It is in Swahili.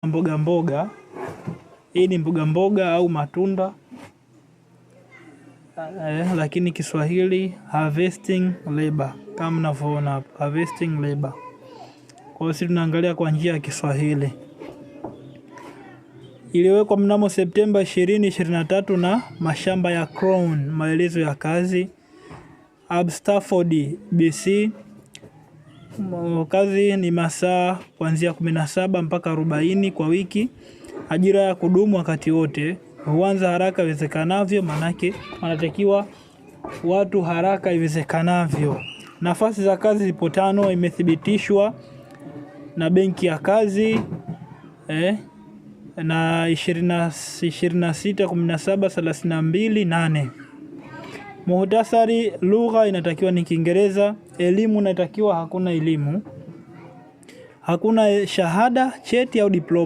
mboga mboga. Hii ni mboga mboga au matunda. Lakini Kiswahili harvesting labor, kama mnavyoona hapo, harvesting labor. Kwa hiyo sisi tunaangalia kwa njia ya Kiswahili. Iliwekwa mnamo Septemba 2023 na mashamba ya Crown. Maelezo ya kazi: Abstafford, BC. Kazi ni masaa kuanzia 17 mpaka 40 kwa wiki. Ajira ya kudumu wakati wote. Huanza haraka iwezekanavyo, manake wanatakiwa watu haraka iwezekanavyo. Nafasi za kazi zipo 5, imethibitishwa na Benki ya Kazi na 26/17/32/8. Muhtasari: lugha inatakiwa ni Kiingereza. Elimu inatakiwa hakuna elimu. Hakuna shahada, cheti au diploma.